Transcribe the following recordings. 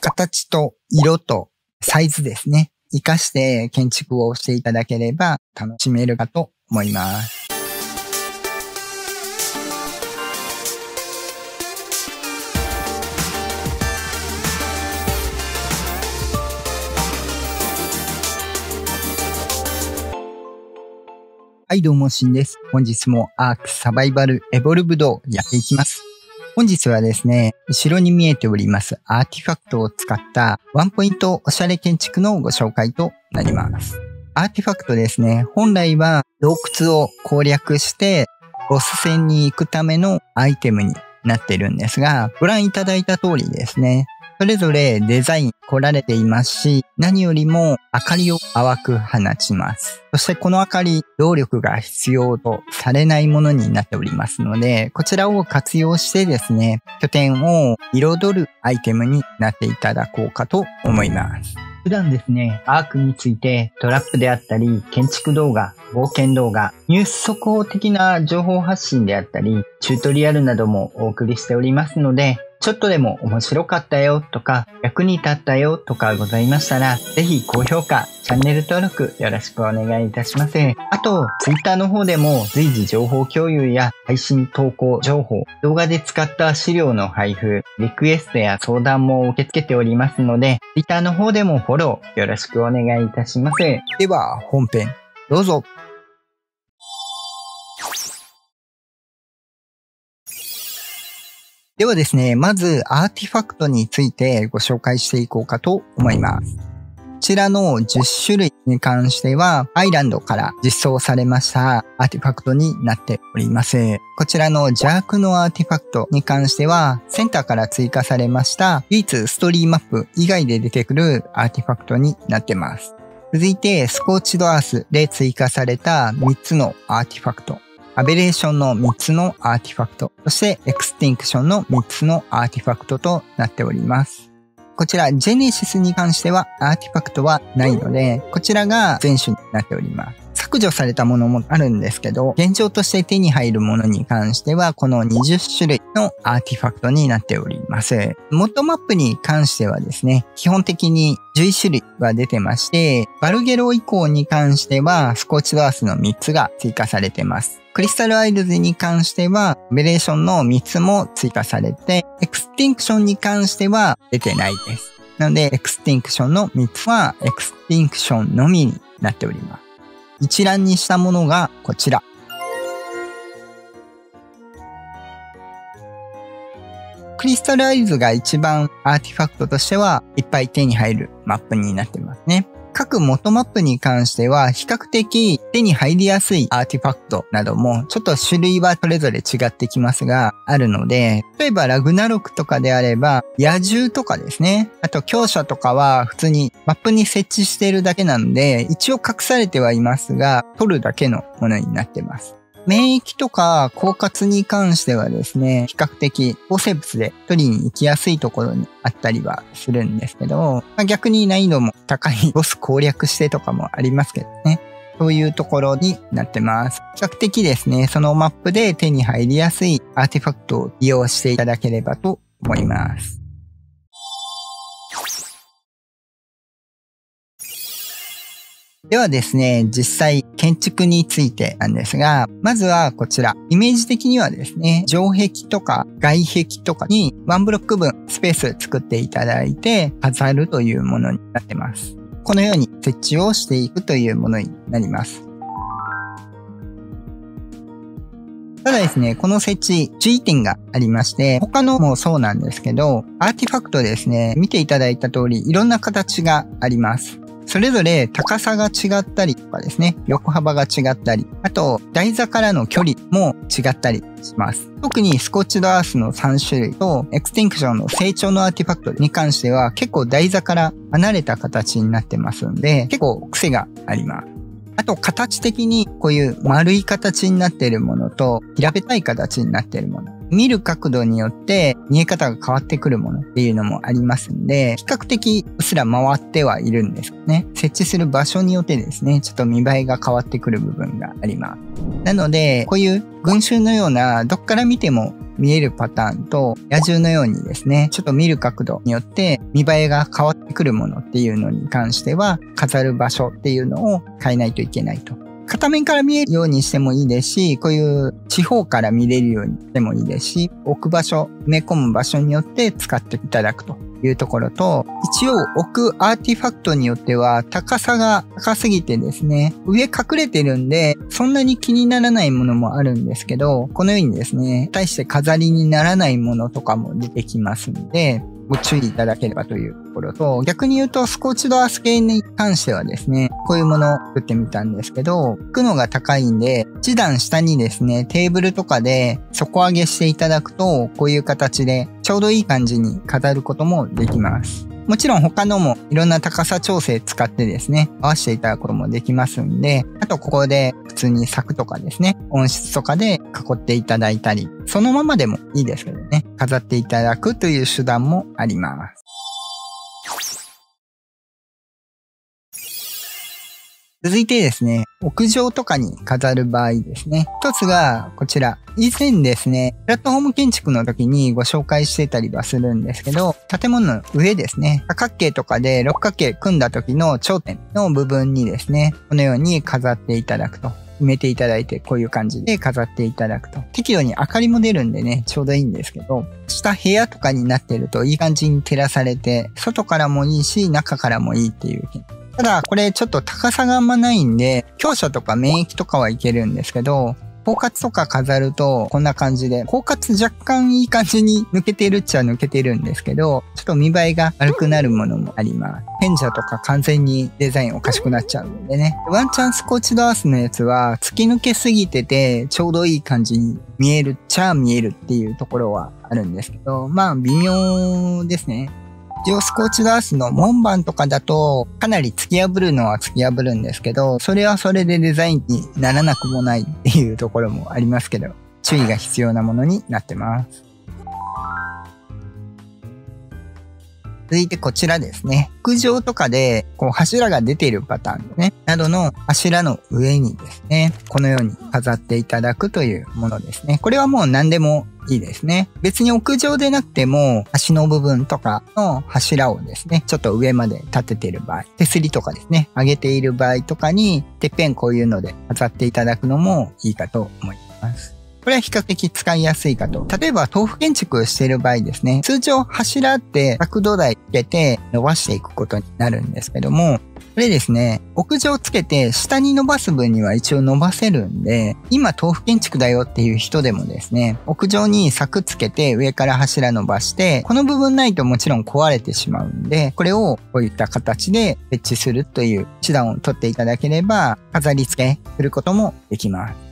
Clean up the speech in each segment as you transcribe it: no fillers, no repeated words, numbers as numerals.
形と色とサイズですね。活かして建築をしていただければ楽しめるかと思います。はいどうもしんです。本日もアークサバイバルエボルブドをやっていきます。本日はですね、後ろに見えておりますアーティファクトを使ったワンポイントおしゃれ建築のご紹介となります。アーティファクトですね、本来は洞窟を攻略してボス戦に行くためのアイテムになっているんですが、ご覧いただいた通りですね、それぞれデザイン凝られていますし、何よりも明かりを淡く放ちます。そしてこの明かり、動力が必要とされないものになっておりますので、こちらを活用してですね、拠点を彩るアイテムになっていただこうかと思います。普段ですね、アークについてトラップであったり、建築動画、冒険動画、ニュース速報的な情報発信であったり、チュートリアルなどもお送りしておりますので、ちょっとでも面白かったよとか、役に立ったよとかございましたら、ぜひ高評価、チャンネル登録よろしくお願いいたします。あと、Twitter の方でも随時情報共有や配信投稿情報、動画で使った資料の配布、リクエストや相談も受け付けておりますので、Twitter の方でもフォローよろしくお願いいたします。では、本編、どうぞ。ではですね、まずアーティファクトについてご紹介していこうかと思います。こちらの10種類に関しては、アイランドから実装されましたアーティファクトになっております。こちらの邪悪のアーティファクトに関しては、センターから追加されました唯一ストーリーマップ以外で出てくるアーティファクトになってます。続いて、スコーチドアースで追加された3つのアーティファクト。アベレーションの3つのアーティファクト、そしてエクスティンクションの3つのアーティファクトとなっております。こちら、ジェネシスに関してはアーティファクトはないので、こちらが全種になっております。削除されたものもあるんですけど、現状として手に入るものに関しては、この20種類のアーティファクトになっております。モッドマップに関してはですね、基本的に11種類が出てまして、バルゲロ以降に関しては、スコーチドアースの3つが追加されてます。クリスタルアイルズに関しては、アベレーションの3つも追加されて、エクスティンクションに関しては出てないです。なので、エクスティンクションの3つは、エクスティンクションのみになっております。一覧にしたものがこちら。クリスタルアイルズが一番アーティファクトとしてはいっぱい手に入るマップになってますね。各元マップに関しては比較的手に入りやすいアーティファクトなどもちょっと種類はそれぞれ違ってきますがあるので、例えばラグナロクとかであれば野獣とかですね、あと強者とかは普通にマップに設置しているだけなので一応隠されてはいますが取るだけのものになってます。免疫とか狡猾に関してはですね、比較的抗生物で取りに行きやすいところにあったりはするんですけど、逆に難易度も高いボス攻略してとかもありますけどね。そういうところになってます。比較的ですね、そのマップで手に入りやすいアーティファクトを利用していただければと思います。ではですね、実際建築についてなんですが、まずはこちら。イメージ的にはですね、城壁とか外壁とかにワンブロック分スペース作っていただいて飾るというものになってます。このように設置をしていくというものになります。ただですね、この設置、注意点がありまして、他のもそうなんですけど、アーティファクトですね、見ていただいた通りいろんな形があります。それぞれ高さが違ったりとかですね、横幅が違ったり、あと台座からの距離も違ったりします。特にスコッチドアースの3種類とエクスティンクションの成長のアーティファクトに関しては結構台座から離れた形になってますので、結構癖があります。あと形的にこういう丸い形になっているものと平べったい形になっているもの。見る角度によって見え方が変わってくるものっていうのもありますんで、比較的うっすら回ってはいるんですね。設置する場所によってですね、ちょっと見栄えが変わってくる部分があります。なので、こういう群衆のようなどっから見ても見えるパターンと、野獣のようにですね、ちょっと見る角度によって見栄えが変わってくるものっていうのに関しては、飾る場所っていうのを変えないといけないと。片面から見えるようにしてもいいですし、こういう地方から見れるようにしてもいいですし、置く場所、埋め込む場所によって使っていただくというところと、一応置くアーティファクトによっては高さが高すぎてですね、上隠れてるんで、そんなに気にならないものもあるんですけど、このようにですね、対して飾りにならないものとかも出てきますので、ご注意いただければというところと、逆に言うとスコーチドアース系に関してはですね、こういうものを作ってみたんですけど、置くのが高いんで、一段下にですね、テーブルとかで底上げしていただくと、こういう形でちょうどいい感じに飾ることもできます。もちろん他のもいろんな高さ調整使ってですね、合わせていただくこともできますんで、あとここで普通に柵とかですね、音質とかで囲っていただいたり、そのままでもいいですけどね、飾っていただくという手段もあります。続いてですね、屋上とかに飾る場合ですね。一つがこちら。以前ですね、プラットフォーム建築の時にご紹介してたりはするんですけど、建物の上ですね、多角形とかで六角形組んだ時の頂点の部分にですね、このように飾っていただくと。埋めていただいて、こういう感じで飾っていただくと。適度に明かりも出るんでね、ちょうどいいんですけど、下部屋とかになってるといい感じに照らされて、外からもいいし、中からもいいっていう。ただ、これちょっと高さがあんまないんで、強者とか免疫とかはいけるんですけど、包括とか飾るとこんな感じで、包括若干いい感じに抜けてるっちゃ抜けてるんですけど、ちょっと見栄えが悪くなるものもあります。賢者とか完全にデザインおかしくなっちゃうんでね。ワンチャンスコーチドアースのやつは突き抜けすぎててちょうどいい感じに見えるっちゃ見えるっていうところはあるんですけど、まあ微妙ですね。一応スコーチドアースの門番とかだとかなり突き破るのは突き破るんですけど、それはそれでデザインにならなくもないっていうところもありますけど、注意が必要なものになってます。続いてこちらですね。屋上とかでこう柱が出ているパターンね、などの柱の上にですね、このように飾っていただくというものですね。これはもう何でもいいですね。別に屋上でなくても足の部分とかの柱をですね、ちょっと上まで立てている場合、手すりとかですね、上げている場合とかに、てっぺんこういうので飾っていただくのもいいかと思います。これは比較的使いやすいかと。例えば豆腐建築をしている場合ですね、通常柱って角度台つけて伸ばしていくことになるんですけども、これですね、屋上つけて下に伸ばす分には一応伸ばせるんで、今豆腐建築だよっていう人でもですね、屋上に柵つけて上から柱伸ばして、この部分ないともちろん壊れてしまうんで、これをこういった形で設置するという手段を取っていただければ、飾り付けすることもできます。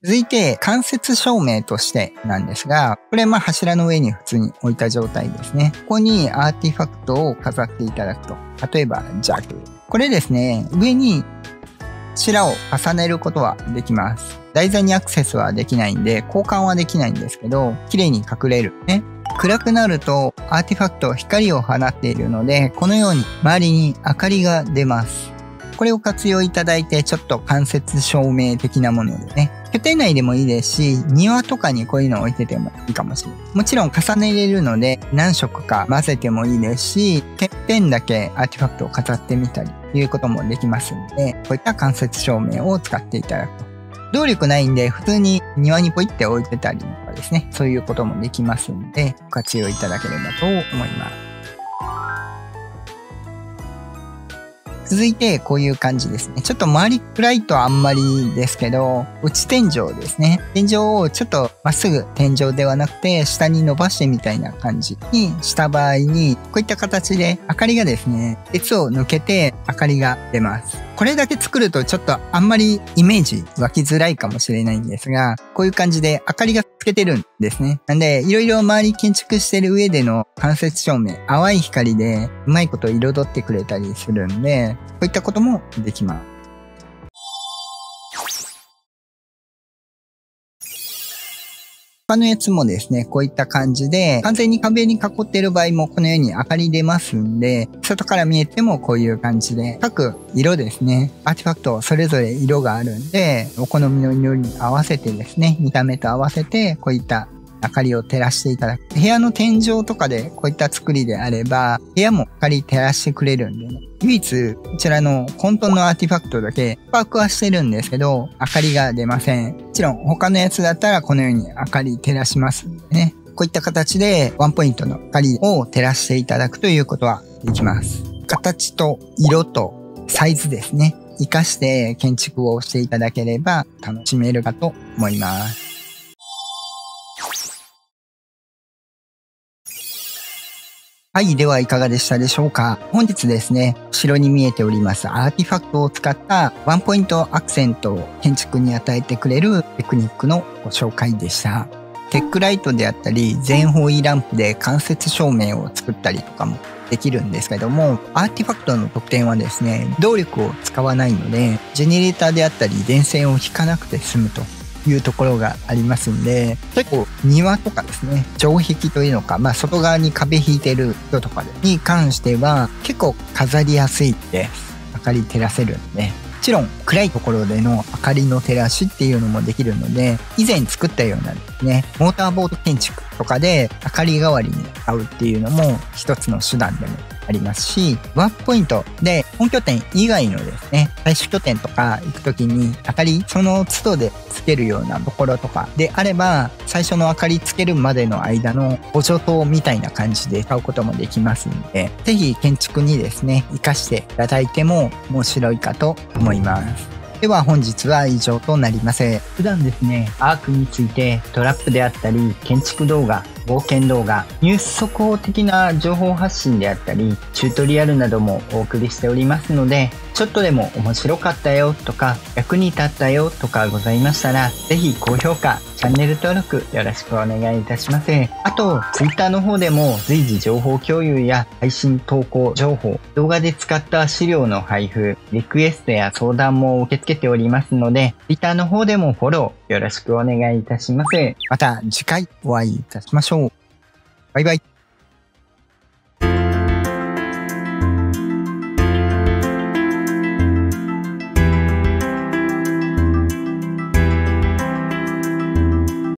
続いて間接照明としてなんですが、これは柱の上に普通に置いた状態ですね。ここにアーティファクトを飾っていただくと。例えばジャグ。これですね、上に柱を重ねることはできます。台座にアクセスはできないんで、交換はできないんですけど、綺麗に隠れるね。暗くなるとアーティファクト光を放っているので、このように周りに明かりが出ます。これを活用いただいて、ちょっと間接照明的なものでね。拠点内でもいいですし、庭とかにこういうのを置いててもいいかもしれない。もちろん重ねれるので、何色か混ぜてもいいですし、てっぺんだけアーティファクトを飾ってみたり、いうこともできますので、こういった間接照明を使っていただくと。動力ないんで、普通に庭にポイって置いてたりとかですね、そういうこともできますので、ご活用いただければと思います。続いてこういう感じですね。ちょっと周り暗いとあんまりですけど、内天井ですね。天井をちょっとまっすぐ天井ではなくて下に伸ばしてみたいな感じにした場合に、こういった形で明かりがですね、鉄を抜けて明かりが出ます。これだけ作るとちょっとあんまりイメージ湧きづらいかもしれないんですが、こういう感じで明かりがつけてるんですね。なんで、いろいろ周り建築してる上での間接照明、淡い光でうまいこと彩ってくれたりするんで、こういったこともできます。他のやつもですね、こういった感じで、完全に壁に囲っている場合もこのように明かり出ますんで、外から見えてもこういう感じで、各色ですね、アーティファクトそれぞれ色があるんで、お好みの色に合わせてですね、見た目と合わせて、こういった明かりを照らしていただく。部屋の天井とかでこういった作りであれば、部屋も明かり照らしてくれるんでね。唯一、こちらの混沌のアーティファクトだけ、スパークはしてるんですけど、明かりが出ません。もちろん、他のやつだったらこのように明かり照らしますんでね。こういった形でワンポイントの明かりを照らしていただくということはできます。形と色とサイズですね。活かして建築をしていただければ楽しめるかと思います。はい。では、いかがでしたでしょうか？本日ですね、後ろに見えておりますアーティファクトを使ったワンポイントアクセントを建築に与えてくれるテクニックのご紹介でした。テックライトであったり、全方位ランプで間接照明を作ったりとかもできるんですけども、アーティファクトの特典はですね、動力を使わないので、ジェネレーターであったり、電線を引かなくて済むというところがありますんで、結構庭とかですね、城壁というのか、外側に壁引いてる人とかに関しては結構飾りやすいです。明かり照らせるんで。もちろん暗いところでの明かりの照らしっていうのもできるので、以前作ったようなですね、モーターボード建築とかで明かり代わりに使うっていうのも一つの手段でもありますし、ワークポイントで本拠点以外のですね、最終拠点とか行くときに明かりその都度でつけるようなところとかであれば、最初の明かりつけるまでの間の補助灯みたいな感じで使うこともできますので、ぜひ建築にですね、活かしていただいても面白いかと思います。では本日は以上となります。普段ですね、アークについてトラップであったり、建築動画、冒険動画、ニュース速報的な情報発信であったり、チュートリアルなどもお送りしておりますので、ちょっとでも面白かったよとか、役に立ったよとかございましたら、ぜひ高評価、チャンネル登録よろしくお願いいたします。あと、Twitter の方でも随時情報共有や配信投稿情報、動画で使った資料の配布、リクエストや相談も受け付けておりますので、Twitter の方でもフォローよろしくお願いいたします。また次回お会いいたしましょう。バイバイ。